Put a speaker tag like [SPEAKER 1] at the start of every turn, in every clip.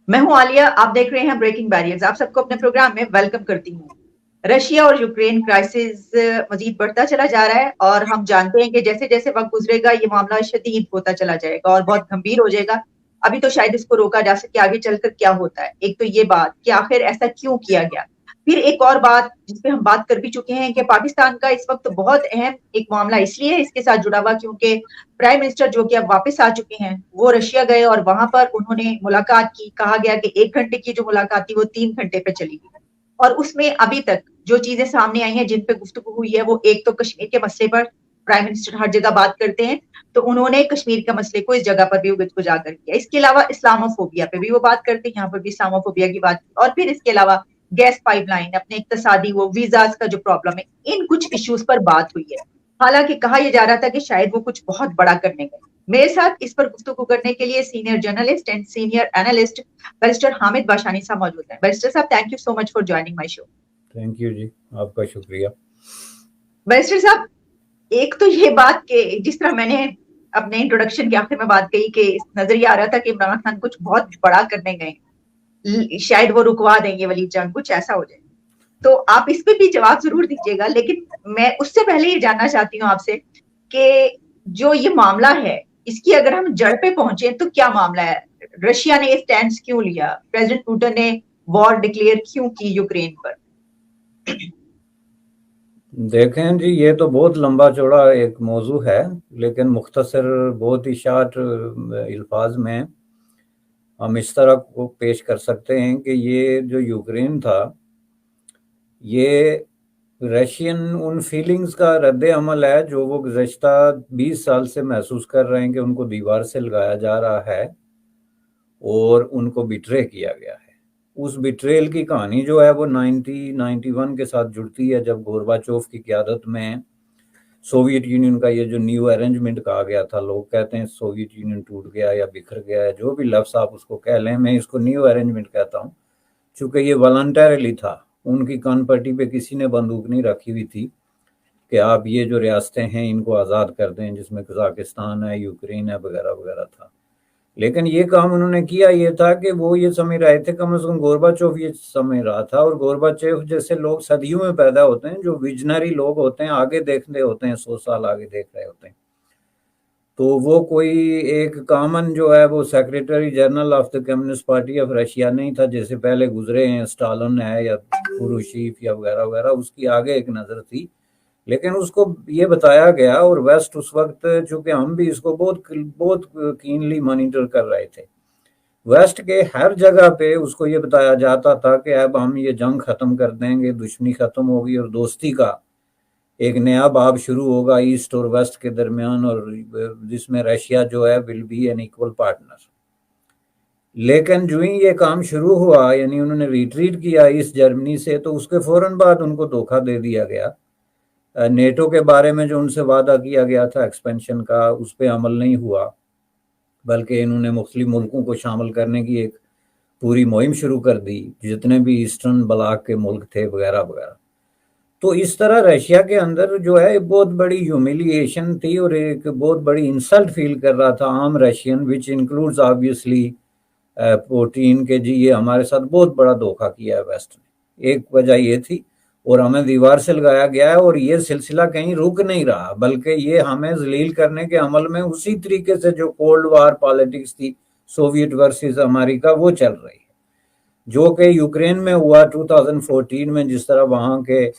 [SPEAKER 1] میں ہوں عالیہ، آپ دیکھ رہے ہیں بریکنگ بیریئرز. آپ سب کو اپنے پروگرام میں ویلکم کرتی ہوں. رشیا اور یوکرین کرائسس مزید بڑھتا چلا جا رہا ہے اور ہم جانتے ہیں کہ جیسے جیسے وقت گزرے گا یہ معاملہ شدید ہوتا چلا جائے گا اور بہت گمبھیر ہو جائے گا. ابھی تو شاید اس کو روکا جا سکے، آگے چل کر کیا ہوتا ہے. ایک تو یہ بات کہ آخر ایسا کیوں کیا گیا. پھر ایک اور بات جس پہ ہم بات کر بھی چکے ہیں کہ پاکستان کا اس وقت بہت اہم ایک معاملہ اس لیے اس کے ساتھ جڑا ہوا کیونکہ پرائم منسٹر جو کہ اب واپس آ چکے ہیں وہ رشیا گئے اور وہاں پر انہوں نے ملاقات کی. کہا گیا کہ 1 گھنٹے کی جو ملاقات تھی وہ 3 گھنٹے پہ چلی گئی اور اس میں ابھی تک جو چیزیں سامنے آئی ہیں جن پہ گفتگو ہوئی ہے وہ ایک تو کشمیر کے مسئلے پر پرائم منسٹر ہر جگہ بات کرتے ہیں تو انہوں نے کشمیر کے مسئلے کو اس جگہ پر بھی اجاگر کیا. اس کے علاوہ اسلاموفوبیا پہ بھی وہ بات کرتے ہیں، یہاں پر بھی اسلاموفوبیا کی بات کی. اور پھر اس کے علاوہ گیس پائپ لائن، اپنے اقتصادی وہ ویزاز کا جو پرابلم ہے، ان کچھ ایشوز پر بات ہوئی ہے. حالانکہ کہا یہ جا رہا تھا کہ شاید وہ کچھ بہت بڑا کرنے گئے. میرے ساتھ اس پر گفتگو کرنے کے لیے senior journalist and senior analyst barrister Hamid Bashani صاحب موجود ہیں. بیرسٹر صاحب، thank you so much for joining my show.
[SPEAKER 2] Thank you جی، آپ کا شکریہ.
[SPEAKER 1] بیرسٹر صاحب، ایک تو یہ بات کہ جس طرح میں نے اپنے انٹروڈکشن کے آخر میں بات کہی کہ نظریہ آ رہا تھا کہ عمران خان کچھ بہت بڑا کرنے گئے، شاید وہ رکوا دیں گے والی جنگ، کچھ ایسا ہو جائے. تو آپ اس پہ بھی جواب ضرور دیجیے گا، لیکن میں اس سے پہلے یہ جاننا چاہتی ہوں آپ سے کہ جو یہ معاملہ ہے اس کی اگر ہم جڑ پہ پہنچے تو کیا معاملہ ہے. رشیا نے یہ سٹینڈ کیوں لیا؟ پریزیڈنٹ پوٹن نے وار ڈکلیئر کیوں کی یوکرین پر؟
[SPEAKER 2] دیکھیں جی، یہ تو بہت لمبا چوڑا ایک موضوع ہے، لیکن مختصر بہت ہی شارٹ الفاظ میں ہم اس طرح کو پیش کر سکتے ہیں کہ یہ جو یوکرین تھا یہ رشین ان فیلنگز کا رد عمل ہے جو وہ گزشتہ 20 سال سے محسوس کر رہے ہیں کہ ان کو دیوار سے لگایا جا رہا ہے اور ان کو بیٹرے کیا گیا ہے. اس بیٹریل کی کہانی جو ہے وہ 1991 کے ساتھ جڑتی ہے، جب گورباچوف کی قیادت میں سوویت یونین کا یہ جو نیو ارینجمنٹ کہا گیا تھا. لوگ کہتے ہیں سوویت یونین ٹوٹ گیا یا بکھر گیا ہے، جو بھی لفظ آپ اس کو کہہ لیں، میں اس کو نیو ارینجمنٹ کہتا ہوں چونکہ یہ والنٹریلی تھا. ان کی کان پٹی پہ کسی نے بندوق نہیں رکھی ہوئی تھی کہ آپ یہ جو ریاستیں ہیں ان کو آزاد کر دیں، جس میں قزاقستان ہے، یوکرین ہے، وغیرہ وغیرہ تھا. لیکن یہ کام انہوں نے کیا یہ تھا کہ وہ یہ سمجھ رہے تھے، کم از کم گورباچوف یہ سمجھ رہا تھا، اور گورباچوف جیسے لوگ صدیوں میں پیدا ہوتے ہیں، جو ویژنری لوگ ہوتے ہیں، آگے دیکھتے ہوتے ہیں، 100 سال آگے دیکھ رہے ہوتے ہیں. تو وہ کوئی ایک کامن جو ہے وہ secretary general of the communist party of Russia نہیں تھا جیسے پہلے گزرے ہیں اسٹالن ہے یا خروشیف یا وغیرہ وغیرہ. اس کی آگے ایک نظر تھی، لیکن اس کو یہ بتایا گیا، اور ویسٹ اس وقت چونکہ ہم بھی اس کو بہت کینلی مانیٹر کر رہے تھے، ویسٹ کے ہر جگہ پہ اس کو یہ بتایا جاتا تھا کہ اب ہم یہ جنگ ختم کر دیں گے، دشمنی ختم ہوگی اور دوستی کا ایک نیا باب شروع ہوگا ایسٹ اور ویسٹ کے درمیان، اور جس میں رشیا جو ہے will be an equal partner. لیکن جو ہی یہ کام شروع ہوا، یعنی انہوں نے ریٹریٹ کیا ایسٹ جرمنی سے، تو اس کے فوراً بعد ان کو دھوکہ دے دیا گیا. نیٹو کے بارے میں جو ان سے وعدہ کیا گیا تھا ایکسپینشن کا، اس پہ عمل نہیں ہوا، بلکہ انہوں نے مختلف ملکوں کو شامل کرنے کی ایک پوری مہم شروع کر دی، جتنے بھی ایسٹرن بلاک کے ملک تھے وغیرہ وغیرہ. تو اس طرح رشیا کے اندر جو ہے بہت بڑی ہیومیلیشن تھی اور ایک بہت بڑی انسلٹ فیل کر رہا تھا عام Russian, which includes obviously Putin, کہ جی یہ ہمارے ساتھ بہت بڑا دھوکہ کیا ہے ویسٹ نے. ایک وجہ یہ تھی، اور ہمیں دیوار سے لگایا گیا ہے، اور یہ سلسلہ کہیں رک نہیں رہا، بلکہ یہ ہمیں ذلیل کرنے کے عمل میں اسی طریقے سے جو کولڈ وار پالیٹکس تھی سوویت ورسز امریکہ وہ چل رہی ہے، جو کہ یوکرین میں ہوا 2014 میں. جس طرح وہاں کے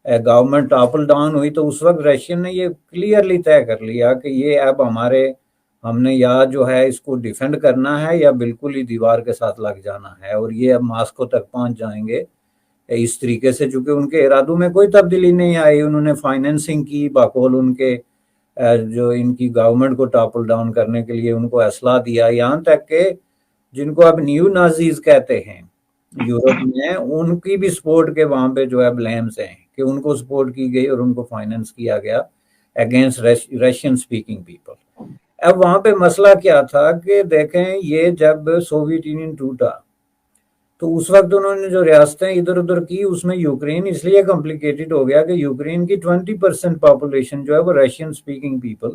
[SPEAKER 2] گورنمنٹ ٹاپل ڈاؤن ہوئی تو اس وقت رشین نے یہ کلیئرلی طے کر لیا کہ یہ اب ہم نے یا جو ہے اس کو ڈیفینڈ کرنا ہے یا بالکل ہی دیوار کے ساتھ لگ جانا ہے، اور یہ اب ماسکو تک پہنچ جائیں گے اس طریقے سے. چونکہ ان کے ارادوں میں کوئی تبدیلی نہیں آئی، انہوں نے فائنینسنگ کی باقول ان کے جو ان کی گورنمنٹ کو ٹاپل ڈاؤن کرنے کے لیے ان کو اسلحہ دیا، یہاں تک کہ جن کو اب نیو نازیز کہتے ہیں یورپ میں، ان کی بھی سپورٹ کے وہاں پہ جو ہے بلیمز ہیں کہ ان کو سپورٹ کی گئی اور ان کو فائنینس کیا گیا اگینسٹ رشین سپیکنگ پیپل. اب وہاں پہ مسئلہ کیا تھا کہ دیکھیں، یہ جب سوویت یونین ٹوٹا تو اس وقت انہوں نے جو ریاستیں ادھر ادھر کی، اس میں یوکرین اس لیے کمپلیکیٹڈ ہو گیا کہ یوکرین کی 20% پاپولیشن جو ہے وہ رشین سپیکنگ پیپل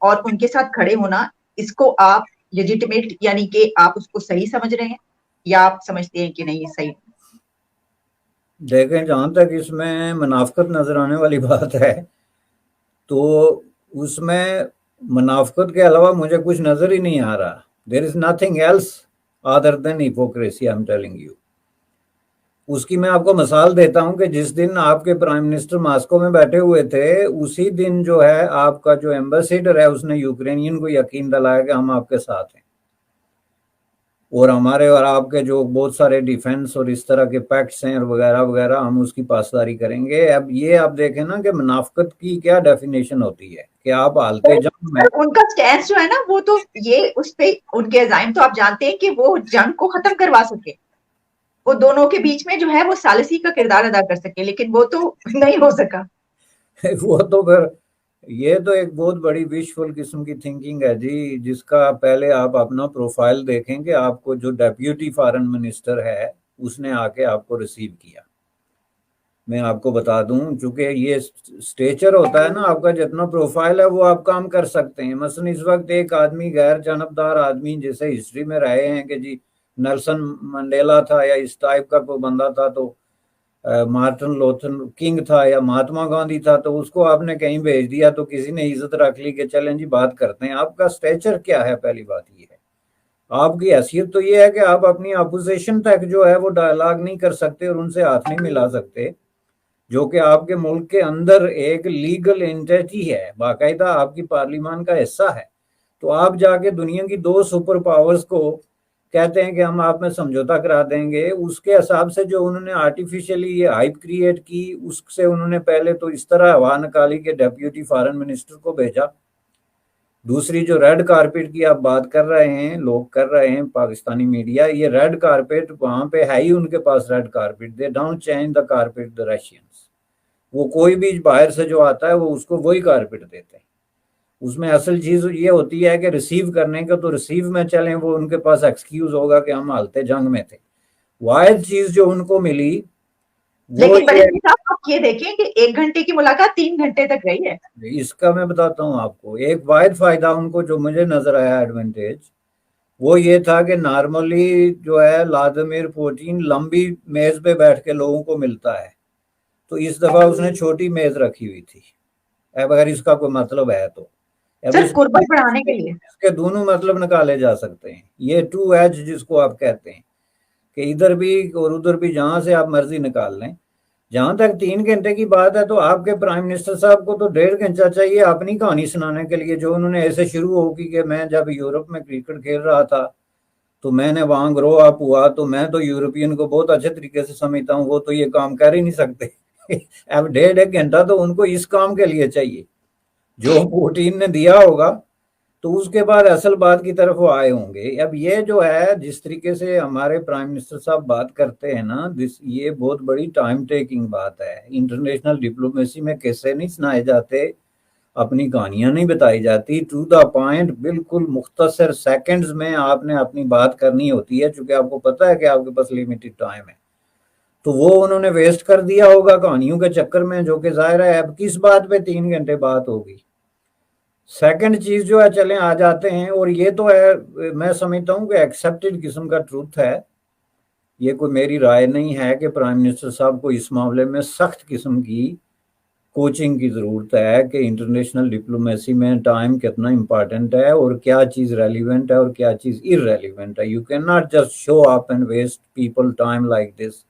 [SPEAKER 1] اور ان کے ساتھ کھڑے ہونا، اس کو آپ لیجیٹمیٹ یعنی کہ آپ اس کو صحیح سمجھ رہے ہیں یا آپ سمجھتے ہیں کہ نہیں یہ صحیح؟
[SPEAKER 2] دیکھیں جہاں تک اس میں منافقت نظر آنے والی بات ہے تو اس میں منافقت کے علاوہ مجھے کچھ نظر ہی نہیں آ رہا. There is nothing else other than hypocrisy. I am telling you. اس کی میں آپ کو مثال دیتا ہوں کہ جس دن آپ کے پرائم منسٹر ماسکو میں بیٹھے ہوئے تھے اسی دن جو ہے آپ کا جو ایمبیسیڈر ہے اس نے یوکرینین کو یقین دلایا کہ ہم آپ کے ساتھ ہیں، اور ہمارے اور آپ کے جو بہت سارے ڈیفنس اور اس طرح کے پیکٹس ہیں اور وغیرہ وغیرہ ہم اس کی پاسداری کریں گے. اب یہ آپ دیکھیں نا کہ منافقت کی کیا ڈیفینیشن ہوتی ہے کہ آپ حالت جنگ میں.
[SPEAKER 1] ان کا سٹینس جو ہے نا وہ تو یہ اس پہ ان کے عزائم تو آپ جانتے ہیں کہ وہ جنگ کو ختم کروا سکے، وہ دونوں کے بیچ میں جو ہے وہ ثالثی کا کردار ادا کر سکے، لیکن وہ تو نہیں ہو سکا.
[SPEAKER 2] وہ تو پھر یہ تو ایک بہت بڑی وشفل قسم کی تھنکنگ ہے جی، جس کا پہلے آپ اپنا پروفائل دیکھیں کہ آپ کو جو ڈیپیوٹی فارن منسٹر ہے اس نے آ کے آپ کو ریسیو کیا. میں آپ کو بتا دوں چونکہ یہ سٹیچر ہوتا ہے نا آپ کا، جتنا پروفائل ہے وہ آپ کام کر سکتے ہیں. مثلا اس وقت ایک آدمی غیر جانبدار آدمی جیسے ہسٹری میں رہے ہیں کہ جی نیلسن منڈیلا تھا یا اس ٹائپ کا کوئی بندہ تھا، تو مارٹن لوتھر کنگ تھا یا مہاتما گاندھی تھا، تو اس کو آپ نے کہیں بھیج دیا تو کسی نے عزت رکھ لی کہ چلیں جی بات کرتے ہیں. آپ کا سٹیچر کیا ہے؟ پہلی بات یہ ہے آپ کی حیثیت تو یہ ہے کہ آپ اپنی اپوزیشن تک جو ہے وہ ڈائلاگ نہیں کر سکتے اور ان سے ہاتھ نہیں ملا سکتے، جو کہ آپ کے ملک کے اندر ایک لیگل انٹیٹی ہے، باقاعدہ آپ کی پارلیمان کا حصہ ہے. تو آپ جا کے دنیا کی 2 سپر پاورز کو کہتے ہیں کہ ہم آپ میں سمجھوتا کرا دیں گے. اس کے حساب سے جو انہوں نے آرٹیفیشلی یہ ہائپ کریٹ کی، اس سے انہوں نے پہلے تو اس طرح ہوا نکالی کہ ڈیپیوٹی فارن منسٹر کو بھیجا. دوسری جو ریڈ کارپیٹ کی آپ بات کر رہے ہیں، لوگ کر رہے ہیں پاکستانی میڈیا، یہ ریڈ کارپیٹ وہاں پہ ہے ہی ان کے پاس red carpet. They don't change the carpet the Russians. وہ کوئی بھی باہر سے جو آتا ہے وہ اس کو وہی کارپیٹ دیتے ہیں. اس میں اصل چیز یہ ہوتی ہے کہ ریسیو کرنے کا تو ریسیو میں چلیں، وہ ان کے پاس ایکسکیوز ہوگا کہ ہم حالت جنگ میں تھے. واحد چیز جو ان کو ملی وہ
[SPEAKER 1] لیکن بریلوی صاحب آپ یہ دیکھیں کہ 1 گھنٹے کی ملاقات 3 گھنٹے تک رہی ہے.
[SPEAKER 2] اس کا میں بتاتا ہوں آپ کو ایک واحد فائدہ ان کو جو مجھے نظر آیا ایڈوانٹیج، وہ یہ تھا کہ نارملی جو ہے ولاڈیمیر پوٹین لمبی میز پہ بیٹھ کے لوگوں کو ملتا ہے، تو اس دفعہ اس نے چھوٹی میز رکھی ہوئی تھی. اب اگر اس کا کوئی مطلب ہے تو اب
[SPEAKER 1] سر قربت بڑھانے کے لیے
[SPEAKER 2] اس کے دونوں مطلب نکالے جا سکتے ہیں. یہ 2 ایج جس کو آپ کہتے ہیں کہ ادھر بھی اور ادھر بھی، جہاں سے آپ مرضی نکال لیں. جہاں تک 3 گھنٹے کی بات ہے تو آپ کے پرائم منسٹر صاحب کو تو 1.5 گھنٹہ چاہیے اپنی کہانی سنانے کے لیے، جو انہوں نے ایسے شروع ہوگی کہ میں جب یورپ میں کرکٹ کھیل رہا تھا تو میں نے وہاں گرو اپ ہوا، تو میں تو یورپین کو بہت اچھے طریقے سے سمجھتا ہوں، وہ تو یہ کام کر ہی نہیں سکتے. اب 1.5 گھنٹہ تو ان کو اس کام کے لیے چاہیے جو پوٹین نے دیا ہوگا، تو اس کے بعد اصل بات کی طرف وہ آئے ہوں گے. اب یہ جو ہے جس طریقے سے ہمارے پرائم منسٹر صاحب بات کرتے ہیں نا، یہ بہت بڑی ٹائم ٹیکنگ بات ہے. انٹرنیشنل ڈپلومیسی میں قصے نہیں سنائے جاتے، اپنی کہانیاں نہیں بتائی جاتی، ٹو دا پوائنٹ بالکل مختصر سیکنڈز میں آپ نے اپنی بات کرنی ہوتی ہے، چونکہ آپ کو پتا ہے کہ آپ کے پاس لمیٹڈ ٹائم ہے. تو وہ انہوں نے ویسٹ کر دیا ہوگا کہانیوں کے چکر میں، جو کہ ظاہر ہے اب کس بات پہ 3 گھنٹے بات ہوگی. سیکنڈ چیز جو ہے چلیں آ جاتے ہیں، اور یہ تو ہے میں سمجھتا ہوں کہ ایکسیپٹڈ قسم کا ٹروتھ ہے، یہ کوئی میری رائے نہیں ہے کہ پرائم منسٹر صاحب کو اس معاملے میں سخت قسم کی کوچنگ کی ضرورت ہے کہ انٹرنیشنل ڈپلومیسی میں ٹائم کتنا امپارٹنٹ ہے اور کیا چیز ریلیونٹ ہے اور کیا چیز ارریلیونٹ ہے. You can not just show up and waste people time like this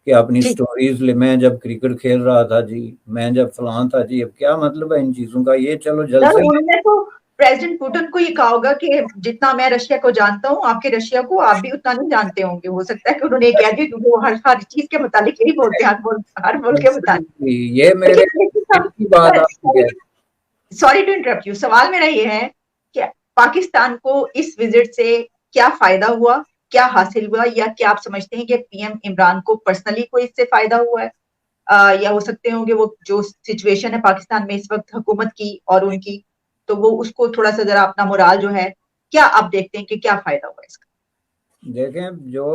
[SPEAKER 2] کہ اپنی سٹوریز میں جب کرکٹ کھیل رہا تھا جی، میں جب فلان تھا جی. اب کیا مطلب ہے ان چیزوں کا؟ یہ چلو
[SPEAKER 1] سر
[SPEAKER 2] جلسے
[SPEAKER 1] انہوں نے تو پریزیڈنٹ پوٹن کو یہ کہا ہوگا کہ جتنا میں رشیا کو جانتا ہوں آپ کے رشیا کو آپ بھی اتنا نہیں جانتے ہوں گے. ہو سکتا ہے کہ انہوں نے یہ کہہ دیا کیونکہ وہ ہر چیز کے متعلق یہی بولتے ہیں، ہر ملک کے متعلق.
[SPEAKER 2] یہ میرے کی بات آپ کی ہے.
[SPEAKER 1] Sorry to interrupt you. سوال میرا یہ ہے کہ پاکستان کو اس وزٹ سے کیا فائدہ ہوا، کیا حاصل ہوا، یا کیا آپ سمجھتے ہیں کہ پی ایم عمران کو پرسنلی کوئی اس سے فائدہ ہوا ہے، یا ہو سکتے ہوں کہ وہ جو سچویشن ہے پاکستان میں اس وقت حکومت کی اور ان کی، تو وہ اس کو تھوڑا سا ذرا اپنا مورال جو ہے، کیا آپ دیکھتے ہیں کہ کیا فائدہ ہوا اس کا؟
[SPEAKER 2] دیکھیں جو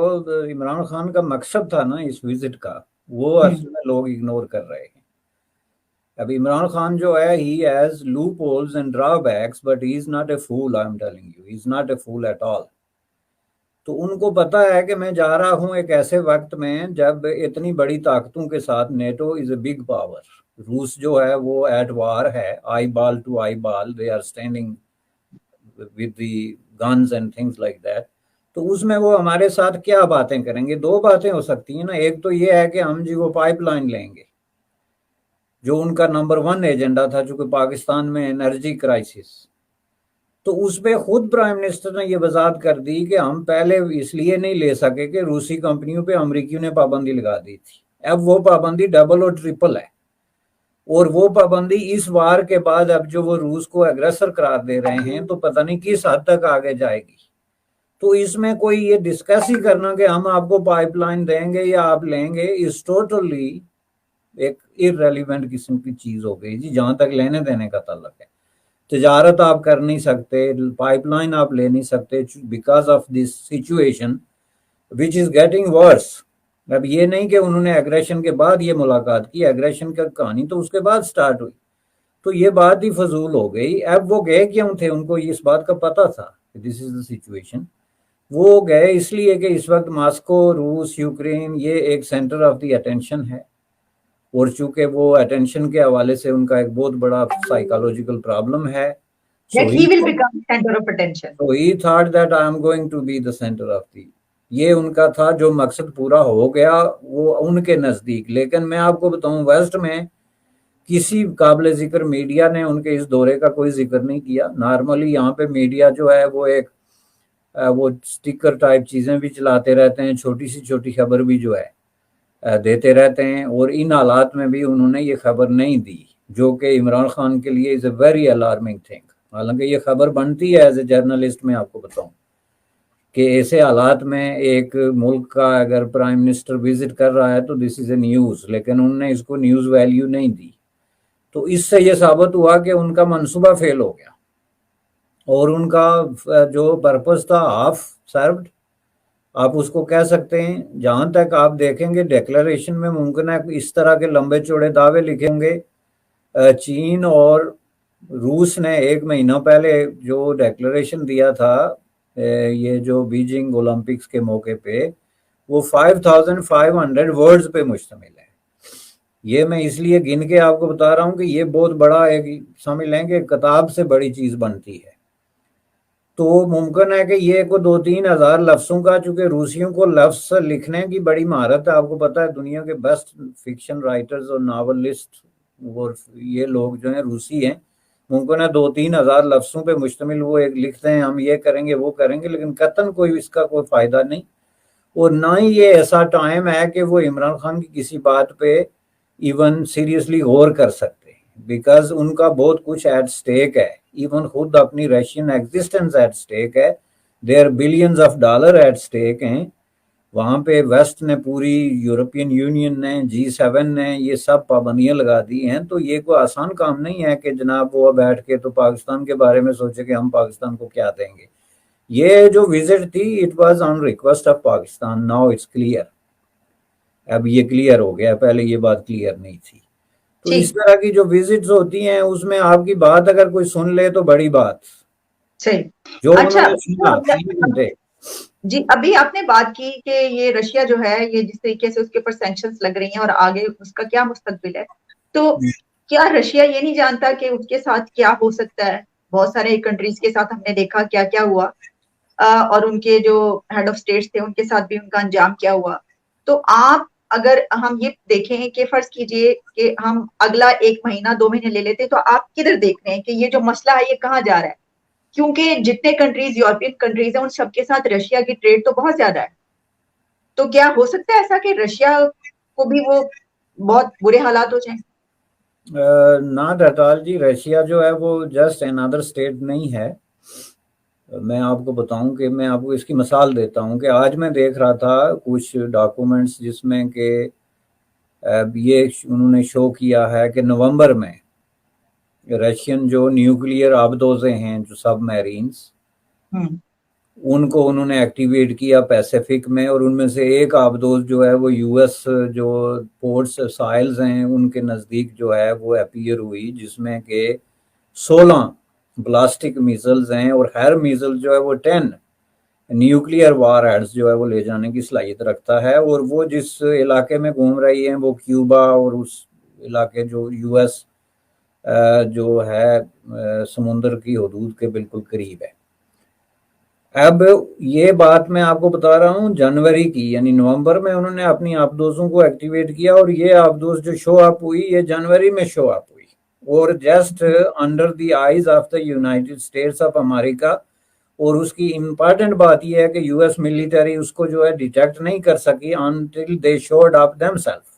[SPEAKER 2] عمران خان کا مقصد تھا نا اس وزٹ کا، وہ اصل میں لوگ اگنور کر رہے ہیں. اب عمران خان جو ہے he has loopholes and drawbacks but he is not a fool, I'm telling you, he is not a fool at all. تو ان کو پتا ہے کہ میں جا رہا ہوں ایک ایسے وقت میں جب اتنی بڑی طاقتوں کے ساتھ NATO is a big power. روس جو ہے وہ ایٹ وار ہے, eyeball to eyeball, they are standing with the guns and things like that. تو اس میں وہ ہمارے ساتھ کیا باتیں کریں گے؟ دو باتیں ہو سکتی ہیں نا. ایک تو یہ ہے کہ ہم جی وہ پائپ لائن لیں گے جو ان کا نمبر 1 ایجنڈا تھا, چونکہ پاکستان میں انرجی کرائسس. تو اس پہ خود پرائم منسٹر نے یہ وضاحت کر دی کہ ہم پہلے اس لیے نہیں لے سکے کہ روسی کمپنیوں پہ امریکیوں نے پابندی لگا دی تھی. اب وہ پابندی ڈبل اور ٹرپل ہے, اور وہ پابندی اس وار کے بعد اب جو وہ روس کو اگریسر قرار دے رہے ہیں تو پتہ نہیں کس حد تک آگے جائے گی. تو اس میں کوئی یہ ڈسکس ہی کرنا کہ ہم آپ کو پائپ لائن دیں گے یا آپ لیں گے اس ٹوٹلی ایک irrelevant قسم کی چیز ہو گئی جی, جہاں تک لینے دینے کا تعلق ہے. تجارت آپ کر نہیں سکتے, پائپ لائن آپ لے نہیں سکتے because of this situation which is getting worse. اب یہ نہیں کہ انہوں نے ایگریشن کے بعد یہ ملاقات کی, ایگریشن کا کہانی تو اس کے بعد سٹارٹ ہوئی, تو یہ بات ہی فضول ہو گئی. اب وہ گئے کیوں تھے؟ ان کو اس بات کا پتا تھا کہ دس از دا سچویشن. وہ گئے اس لیے کہ اس وقت ماسکو, روس, یوکرین یہ ایک سینٹر آف دی اٹینشن ہے, اور چونکہ وہ اٹینشن کے حوالے سے ان کا ایک بہت بڑا سائیکالوجیکل پرابلم ہے.
[SPEAKER 1] That he will become center of attention.
[SPEAKER 2] So he thought that I am going to be the center of the, یہ ان کا تھا. جو مقصد پورا ہو گیا وہ ان کے نزدیک. لیکن میں آپ کو بتاؤں ویسٹ میں کسی قابل ذکر میڈیا نے ان کے اس دورے کا کوئی ذکر نہیں کیا. نارملی یہاں پہ میڈیا جو ہے وہ ایک وہ سٹیکر ٹائپ چیزیں بھی چلاتے رہتے ہیں, چھوٹی سی چھوٹی خبر بھی جو ہے دیتے رہتے ہیں, اور ان حالات میں بھی انہوں نے یہ خبر نہیں دی جو کہ عمران خان کے لیے از اے ویری الارمنگ تھنگ. حالانکہ یہ خبر بنتی ہے ایز اے جرنلسٹ. میں آپ کو بتاؤں کہ ایسے حالات میں ایک ملک کا اگر پرائم منسٹر وزٹ کر رہا ہے تو دس از اے نیوز, لیکن انہوں نے اس کو نیوز ویلیو نہیں دی. تو اس سے یہ ثابت ہوا کہ ان کا منصوبہ فیل ہو گیا, اور ان کا جو پرپز تھا ہاف سروڈ آپ اس کو کہہ سکتے ہیں. جہاں تک آپ دیکھیں گے ڈیکلریشن میں ممکن ہے اس طرح کے لمبے چوڑے دعوے لکھیں گے. چین اور روس نے 1 مہینہ پہلے جو ڈیکلریشن دیا تھا یہ جو بیجنگ اولمپکس کے موقع پہ, وہ 5500 ورڈز پہ مشتمل ہے. یہ میں اس لیے گن کے آپ کو بتا رہا ہوں کہ یہ بہت بڑا ایک سمجھ لیں کہ کتاب سے بڑی چیز بنتی ہے. تو ممکن ہے کہ یہ کو 2-3 ہزار لفظوں کا, چونکہ روسیوں کو لفظ لکھنے کی بڑی مہارت ہے. آپ کو پتا ہے دنیا کے بیسٹ فکشن رائٹرز اور ناولسٹ اور یہ لوگ جو ہیں روسی ہیں, ممکن ہے 2-3 ہزار لفظوں پہ مشتمل وہ ایک لکھتے ہیں ہم یہ کریں گے وہ کریں گے, لیکن قطعاً کوئی اس کا کوئی فائدہ نہیں. اور نہ ہی یہ ایسا ٹائم ہے کہ وہ عمران خان کی کسی بات پہ ایون سیریسلی غور کر سکتے ہیں, بیکاز ان کا بہت کچھ ایٹ سٹیک ہے. ایون خود اپنی رشین ایگزسٹنس ایٹ سٹیک ہے, دیر بلینز آف ڈالر ایٹ سٹیک ہیں. وہاں پہ ویسٹ نے پوری یورپین یونین نے G7 نے یہ سب پابندیاں لگا دی ہیں. تو یہ کوئی آسان کام نہیں ہے کہ جناب وہ بیٹھ کے تو پاکستان کے بارے میں سوچے کہ ہم پاکستان کو کیا دیں گے. یہ جو وزٹ تھی it was on request of Pakistan. Now it's clear, اب یہ کلیئر ہو گیا, پہلے یہ بات کلیئر نہیں تھی. تو اس طرح کی جو وزٹس ہوتی ہیں اس میں آپ کی بات اگر کوئی سن لے تو بڑی بات.
[SPEAKER 1] صحیح.
[SPEAKER 2] جو انہوں نے
[SPEAKER 1] جی ابھی آپ نے بات کی کہ یہ رشیا جو ہے یہ جس طریقے سے اس کے اوپر سینکشنز لگ رہی ہیں اور آگے اس کا کیا مستقبل ہے, تو کیا رشیا یہ نہیں جانتا کہ اس کے ساتھ کیا ہو سکتا ہے؟ بہت سارے کنٹریز کے ساتھ ہم نے دیکھا کیا کیا ہوا, اور ان کے جو ہیڈ آف اسٹیٹس تھے ان کے ساتھ بھی ان کا انجام کیا ہوا. تو آپ اگر ہم یہ دیکھیں کہ فرض کیجئے کہ ہم اگلا 1 مہینہ 2 مہینے لے لیتے, تو آپ کدھر دیکھ رہے ہیں کہ یہ جو مسئلہ ہے یہ کہاں جا رہا ہے؟ کیونکہ جتنے کنٹریز یورپین کنٹریز ہیں ان سب کے ساتھ رشیا کی ٹریڈ تو بہت زیادہ ہے. تو کیا ہو سکتا ہے ایسا کہ رشیا کو بھی وہ بہت برے حالات ہو جائیں؟
[SPEAKER 2] ناٹ ایٹ آل جی. رشیا جو ہے وہ جسٹ another اسٹیٹ نہیں ہے. میں آپ کو بتاؤں کہ میں آپ کو اس کی مثال دیتا ہوں کہ آج میں دیکھ رہا تھا کچھ ڈاکومنٹس جس میں کہ یہ انہوں نے شو کیا ہے کہ نومبر میں رشین جو نیوکلیئر آبدوزیں ہیں جو سب میرینز ان کو انہوں نے ایکٹیویٹ کیا پیسیفک میں، اور ان میں سے ایک آبدوز جو ہے وہ یو ایس جو پورٹس سائلز ہیں ان کے نزدیک جو ہے وہ اپیئر ہوئی، جس میں کہ 16 بلاسٹک میزلز ہیں، اور ہر میزل جو ہے وہ 10 نیوکلیئر وار ہیڈز جو ہے وہ لے جانے کی صلاحیت رکھتا ہے، اور وہ جس علاقے میں گھوم رہی ہیں وہ کیوبا اور اس علاقے جو یو ایس جو ہے سمندر کی حدود کے بالکل قریب ہے۔ اب یہ بات میں آپ کو بتا رہا ہوں جنوری کی، یعنی نومبر میں انہوں نے اپنی آبدوزوں کو ایکٹیویٹ کیا، اور یہ آبدوز جو شو اپ ہوئی یہ جنوری میں شو اپ ہوئی، اور just under the eyes of the United States of America. اور اس کی امپارٹنٹ بات یہ ہے کہ یو ایس ملٹری اس کو جو ہے ڈیٹیکٹ نہیں کر سکی until they showed up themselves۔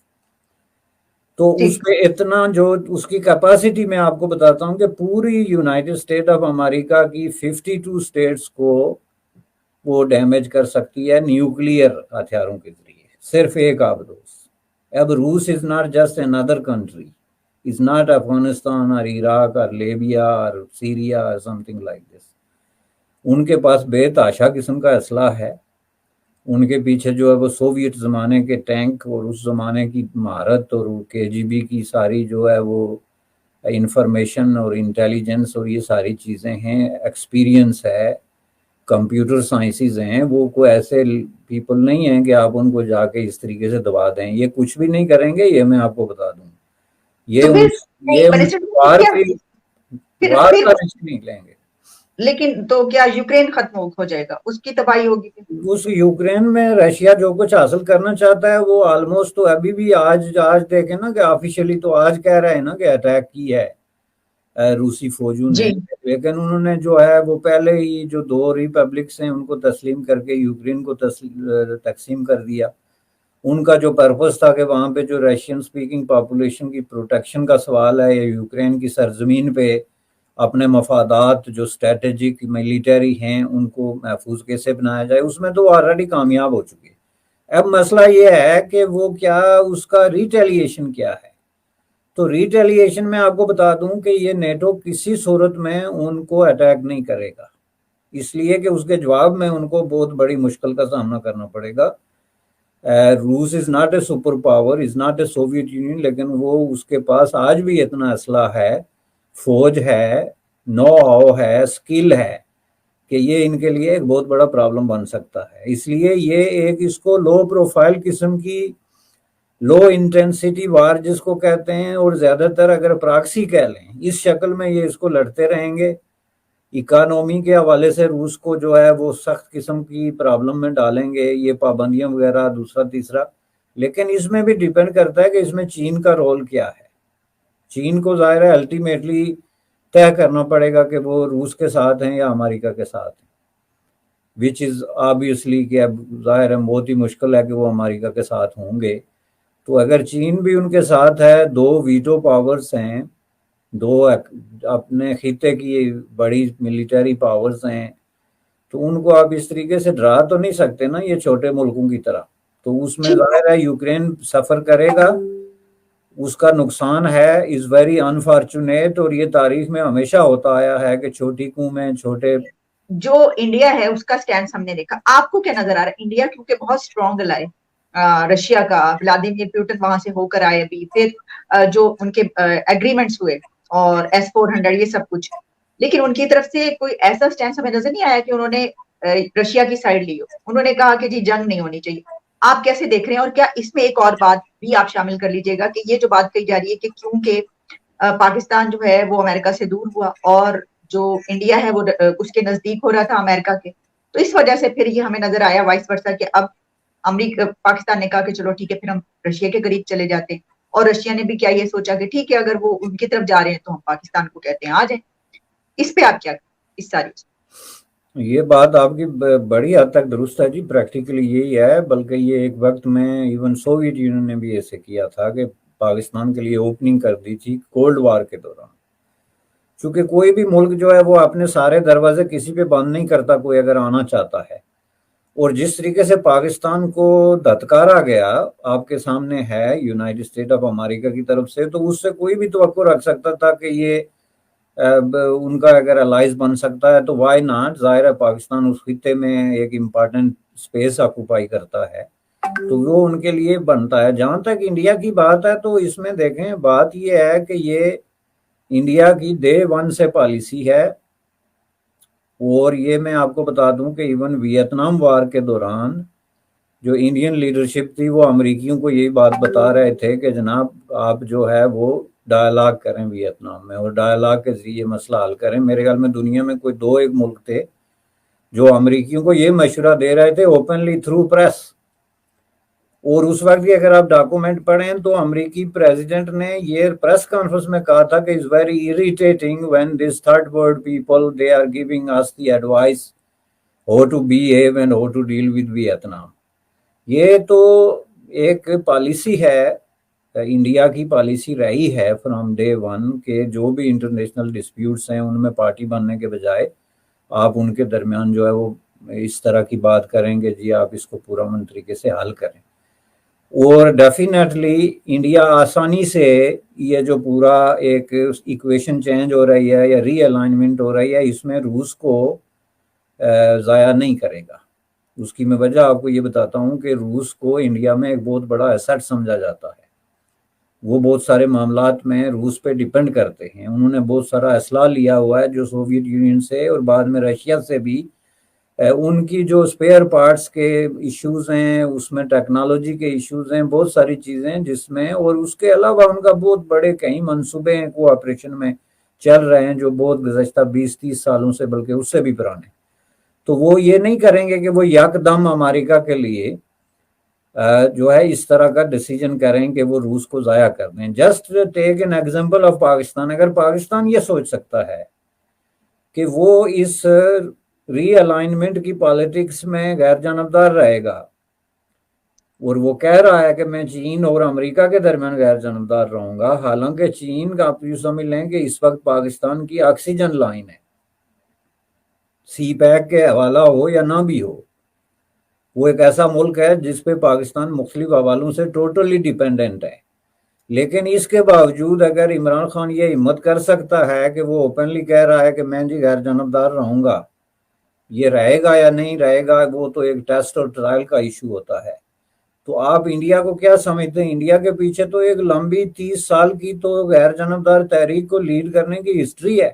[SPEAKER 2] تو اس پہ اتنا جو اس کی کیپیسٹی میں آپ کو بتاتا ہوں کہ پوری یونائٹڈ اسٹیٹ آف امریکہ کی 52 اسٹیٹس کو وہ ڈیمیج کر سکتی ہے نیوکلیئر ہتھیاروں کے ذریعے، صرف ایک آبدوز۔ اب روس is not just another country, is not Afghanistan اور عراق اور لیبیا اور سیریا اور سم تھنگ لائک دس۔ ان کے پاس بے تحاشا قسم کا اسلحہ ہے، ان کے پیچھے جو ہے وہ سوویت زمانے کے ٹینک اور اس زمانے کی مہارت اور کے جی بی کی ساری جو ہے وہ انفارمیشن اور انٹیلیجنس اور یہ ساری چیزیں ہیں، ایکسپیرینس ہے، کمپیوٹر سائنسز ہیں۔ وہ کوئی ایسے پیپل نہیں ہیں کہ آپ ان کو جا کے اس طریقے سے دبا دیں، یہ کچھ بھی نہیں کریں گے، یہ میں آپ کو بتا دوں۔ یہ وار کا رسک نہیں لیں گے۔
[SPEAKER 1] لیکن تو کیا یوکرین ختم ہو جائے گا، اس کی تباہی ہوگی؟
[SPEAKER 2] اس یوکرین میں رشیا جو کچھ حاصل کرنا چاہتا ہے وہ آلموسٹ، تو ابھی بھی آج دیکھیں نا کہ آفیشلی تو آج کہہ رہے ہیں نا کہ اٹیک کی ہے روسی فوجوں نے، لیکن انہوں نے جو ہے وہ پہلے ہی جو 2 ریپبلکس ہیں ان کو تسلیم کر کے یوکرین کو تقسیم کر دیا۔ ان کا جو پرپس تھا کہ وہاں پہ جو رشین سپیکنگ پاپولیشن کی پروٹیکشن کا سوال ہے، یا یوکرین کی سرزمین پہ اپنے مفادات جو اسٹریٹجک ملیٹری ہیں ان کو محفوظ کیسے بنایا جائے، اس میں تو آلریڈی کامیاب ہو چکے۔ اب مسئلہ یہ ہے کہ وہ کیا اس کا ریٹیلیشن کیا ہے۔ تو ریٹیلیشن میں آپ کو بتا دوں کہ یہ نیٹو کسی صورت میں ان کو اٹیک نہیں کرے گا، اس لیے کہ اس کے جواب میں ان کو بہت بڑی مشکل کا سامنا کرنا پڑے گا۔ روس is not a super power, is not a Soviet union, لیکن وہ اس کے پاس آج بھی اتنا اسلحہ ہے، فوج ہے، نو ہاؤ ہے، اسکل ہے، کہ یہ ان کے لیے ایک بہت بڑا پرابلم بن سکتا ہے۔ اس لیے یہ ایک اس کو لو پروفائل قسم کی لو انٹینسٹی وار جس کو کہتے ہیں، اور زیادہ تر اگر پراکسی کہہ لیں اس شکل میں یہ اس کو لڑتے رہیں گے۔ اکانومی کے حوالے سے روس کو جو ہے وہ سخت قسم کی پرابلم میں ڈالیں گے، یہ پابندیاں وغیرہ دوسرا تیسرا، لیکن اس میں بھی ڈیپینڈ کرتا ہے کہ اس میں چین کا رول کیا ہے۔ چین کو ظاہر ہے الٹیمیٹلی طے کرنا پڑے گا کہ وہ روس کے ساتھ ہیں یا امریکہ کے ساتھ ہیں، وچ از آبویسلی کہ اب ظاہر ہے بہت ہی مشکل ہے کہ وہ امریکہ کے ساتھ ہوں گے۔ تو اگر چین بھی ان کے ساتھ ہے، 2 ویٹو پاورز ہیں، 2 اپنے خطے کی بڑی ملٹری پاورز ہیں، تو ان کو آپ اس طریقے سے ڈرا تو نہیں سکتے نا یہ چھوٹے ملکوں کی طرح۔ تو اس میں ظاہر ہے یوکرین سفر کرے گا، اس کا نقصان ہے، از ویری انفارچونیٹ، اور یہ تاریخ میں ہمیشہ ہوتا آیا ہے کہ چھوٹی قومیں چھوٹے
[SPEAKER 1] جو انڈیا ہے اس کا سٹینڈ ہم نے دیکھا۔ آپ کو کیا نظر آ رہا ہے؟ انڈیا کیونکہ بہت اسٹرانگ لائے رشیا کا، ولادیمیر پوٹن وہاں سے ہو کر آئے، ابھی پھر جو ان کے ایگریمنٹس ہوئے اور S-400 یہ سب کچھ، لیکن ان کی طرف سے کوئی ایسا سٹینڈ ہمیں نظر نہیں آیا کہ انہوں نے رشیا کی سائڈ لی ہو۔ انہوں نے کہا کہ جی جنگ نہیں ہونی چاہیے۔ آپ کیسے دیکھ رہے ہیں؟ اور کیا اس میں ایک اور بات بھی آپ شامل کر لیجئے گا کہ یہ جو بات کہی جا رہی ہے کہ کیونکہ پاکستان جو ہے وہ امریکہ سے دور ہوا اور جو انڈیا ہے وہ اس کے نزدیک ہو رہا تھا امریکہ کے، تو اس وجہ سے پھر یہ ہمیں نظر آیا وائس ورسا کہ اب امریکہ پاکستان نے کہا کہ چلو ٹھیک ہے پھر ہم رشیا کے قریب چلے جاتے ہیں، اور رشیا نے بھی کیا یہ سوچا کہ ٹھیک ہے اگر وہ ان کی طرف جا رہے ہیں تو ہم پاکستان کو کہتے ہیں آ جائیں۔ اس پہ آپ کیا اس ساری؟
[SPEAKER 2] یہ بات آپ کی بڑی حد تک درست ہے جی، پریکٹیکلی یہی ہے، بلکہ یہ ایک وقت میں ایون سوویت یونین نے بھی ایسے کیا تھا کہ پاکستان کے لیے اوپننگ کر دی تھی کولڈ وار کے دوران۔ چونکہ کوئی بھی ملک جو ہے وہ اپنے سارے دروازے کسی پہ بند نہیں کرتا، کوئی اگر آنا چاہتا ہے، اور جس طریقے سے پاکستان کو دھتکارا گیا آپ کے سامنے ہے یونائٹڈ اسٹیٹ آف امریکہ کی طرف سے، تو اس سے کوئی بھی توقع رکھ سکتا تھا کہ یہ ان کا اگر الائز بن سکتا ہے تو وائی ناٹ. ظاہر ہے پاکستان اس خطے میں ایک امپارٹنٹ اسپیس آکوپائی کرتا ہے تو وہ ان کے لیے بنتا ہے. جہاں تک انڈیا کی بات ہے تو اس میں دیکھیں بات یہ ہے کہ یہ انڈیا کی ڈے ون سے پالیسی ہے. اور یہ میں آپ کو بتا دوں کہ ایون ویتنام وار کے دوران جو انڈین لیڈرشپ تھی وہ امریکیوں کو یہی بات بتا رہے تھے کہ جناب آپ جو ہے وہ ڈائلاگ کریں ویتنام میں اور ڈائلاگ کے ذریعے مسئلہ حل کریں. میرے خیال میں دنیا میں کوئی دو ایک ملک تھے جو امریکیوں کو یہ مشورہ دے رہے تھے اوپنلی تھرو پریس. اور اس وقت کی اگر آپ ڈاکومنٹ پڑھیں تو امریکی پریزیڈنٹ نے یہ پریس کانفرنس میں کہا تھا کہ it's very irritating when this third world people they are giving us the advice how to behave and how to deal with Vietnam. یہ تو ایک پالیسی ہے انڈیا کی پالیسی رہی ہے فرام ڈے ون کہ جو بھی انٹرنیشنل ڈسپیوٹس ہیں ان میں پارٹی بننے کے بجائے آپ ان کے درمیان جو ہے وہ اس طرح کی بات کریں کہ جی آپ اس کو پرامن طریقے سے حل کریں. اور ڈیفینیٹلی انڈیا آسانی سے یہ جو پورا ایک ایکویشن چینج ہو رہی ہے یا ری الائنمنٹ ہو رہی ہے اس میں روس کو ضائع نہیں کرے گا. اس کی میں وجہ آپ کو یہ بتاتا ہوں کہ روس کو انڈیا میں ایک بہت بڑا ایسٹ سمجھا جاتا ہے. وہ بہت سارے معاملات میں روس پہ ڈیپینڈ کرتے ہیں. انہوں نے بہت سارا اسلحہ لیا ہوا ہے جو سوویت یونین سے اور بعد میں رشیا سے بھی. ان کی جو اسپیئر پارٹس کے ایشوز ہیں اس میں ٹیکنالوجی کے ایشوز ہیں بہت ساری چیزیں جس میں اور اس کے علاوہ ان کا بہت بڑے کئی منصوبے ہیں کو آپریشن میں چل رہے ہیں جو بہت گزشتہ 20-30 سالوں سے بلکہ اس سے بھی پرانے. تو وہ یہ نہیں کریں گے کہ وہ یکدم امریکہ کے لیے جو ہے اس طرح کا ڈیسیجن کریں کہ وہ روس کو ضائع کر دیں. Just take an example of Pakistan. اگر پاکستان یہ سوچ سکتا ہے کہ وہ اس ری الائنمنٹ کی پالیٹکس میں غیر جانبدار رہے گا اور وہ کہہ رہا ہے کہ میں چین اور امریکہ کے درمیان غیر جانبدار رہوں گا حالانکہ چین کا آپ یہ سمجھ لیں کہ اس وقت پاکستان کی آکسیجن لائن ہے سی پیک کے حوالہ ہو یا نہ بھی ہو. وہ ایک ایسا ملک ہے جس پہ پاکستان مختلف حوالوں سے ٹوٹلی ڈیپینڈنٹ ہے. لیکن اس کے باوجود اگر عمران خان یہ ہمت کر سکتا ہے کہ وہ اوپنلی کہہ رہا ہے کہ میں جی غیر جانبدار رہوں گا یہ رہے گا یا نہیں رہے گا وہ تو ایک ٹیسٹ اور ٹرائل کا ایشو ہوتا ہے. تو آپ انڈیا کو کیا سمجھتے ہیں؟ انڈیا کے پیچھے تو ایک لمبی 30 سال کی تو غیر جانبدار تحریک کو لیڈ کرنے کی ہسٹری ہے.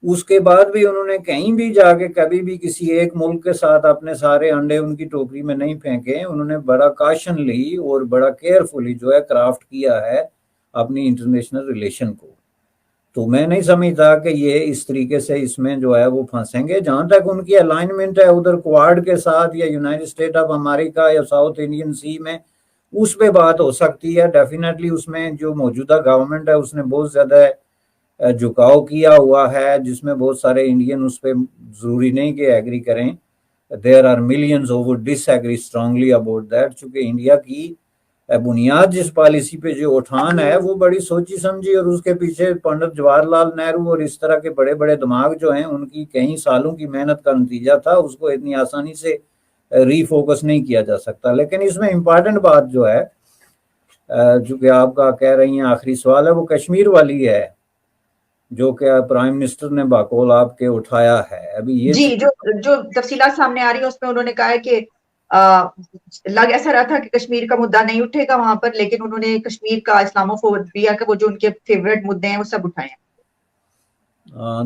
[SPEAKER 2] اس کے بعد بھی انہوں نے کہیں بھی جا کے کبھی بھی کسی ایک ملک کے ساتھ اپنے سارے انڈے ان کی ٹوکری میں نہیں پھینکے. انہوں نے بڑا کاشن لی اور بڑا کیئرفلی جو ہے کرافٹ کیا ہے اپنی انٹرنیشنل ریلیشن کو. تو میں نہیں سمجھتا کہ یہ اس طریقے سے اس میں جو ہے وہ پھنسیں گے. جہاں تک ان کی الائنمنٹ ہے ادھر کوارڈ کے ساتھ یا یونائٹڈ اسٹیٹ آف امریکہ یا ساؤتھ انڈین سی میں اس پہ بات ہو سکتی ہے. ڈیفینیٹلی اس میں جو موجودہ گورنمنٹ ہے اس نے بہت زیادہ جھکاؤ کیا ہوا ہے جس میں بہت سارے انڈین اس پہ ضروری نہیں کہ ایگری کریں. There are millions who would disagree strongly about that. چونکہ انڈیا کی بنیاد جس پالیسی پہ جو اٹھان ہے وہ بڑی سوچی سمجھی اور اس کے پیچھے پنڈت جواہر لال نہرو اور اس طرح کے بڑے بڑے دماغ جو ہیں ان کی کئی سالوں کی محنت کا نتیجہ تھا. اس کو اتنی آسانی سے ری فوکس نہیں کیا جا سکتا. لیکن اس میں امپارٹنٹ بات جو ہے جو کہ آپ کا کہہ رہی ہیں آخری سوال ہے وہ کشمیر والی ہے جو کہ پرائم منسٹر نے باقول آپ کے اٹھایا ہے. ابھی یہ
[SPEAKER 1] جی جو تفصیلات سامنے آ رہی ہیں اس میں انہوں نے کہا ہے کہ لگ ایسا رہا تھا کہ کشمیر کا مدعا نہیں اٹھے گا وہاں پر لیکن انہوں نے کشمیر کا اسلامو فوبیا کا وہ جو ان کے فیوریٹ مدعے ہیں وہ سب اٹھائے ہیں.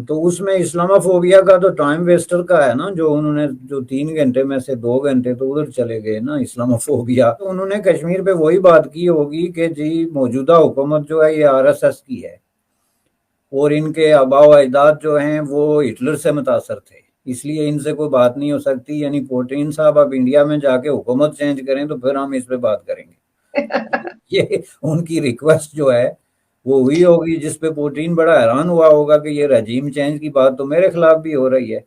[SPEAKER 2] تو اس میں اسلامو فوبیا کا تو ٹائم ویسٹر کا ہے نا جو انہوں نے جو 3 گھنٹے میں سے 2 گھنٹے تو ادھر چلے گئے نا اسلامو فوبیا. تو انہوں نے کشمیر پہ وہی بات کی ہوگی کہ جی موجودہ حکومت جو ہے یہ RSS کی ہے اور ان کے آباء و اجداد جو ہیں وہ ہٹلر سے متاثر تھے اس لیے ان سے کوئی بات نہیں ہو سکتی. یعنی پوٹین صاحب اب انڈیا میں جا کے حکومت چینج کریں تو پھر ہم اس پہ بات کریں گے. یہ ان کی ریکویسٹ جو ہے وہ ہوئی ہوگی جس پہ پوٹین بڑا حیران ہوا ہوگا کہ یہ رجیم چینج کی بات تو میرے خلاف بھی ہو رہی ہے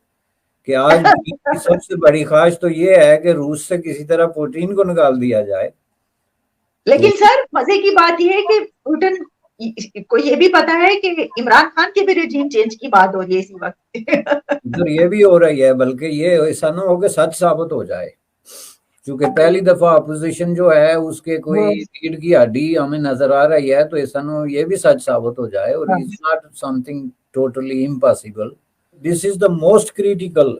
[SPEAKER 2] کہ آج کی سب سے بڑی خواہش تو یہ ہے کہ روس سے کسی طرح پوٹین کو نکال دیا جائے.
[SPEAKER 1] لیکن سر مزے کی بات یہ ہے کہ پوٹن کو یہ بھی پتا ہے کہ عمران خان کے بھی رجیم چینج کی بات ہو رہی ہے اسی وقت.
[SPEAKER 2] ادھر یہ بھی ہو رہی ہے بلکہ یہ ایسا نہ ہو کہ سچ ثابت ہو جائے کیونکہ پہلی دفعہ اپوزیشن جو ہے اس کے کوئی ریڑھ کی ہڈی ہمیں نظر آ رہی ہے تو ایسا نہ ہو یہ بھی سچ ثابت ہو جائے اور it's not something totally impossible. This is the most critical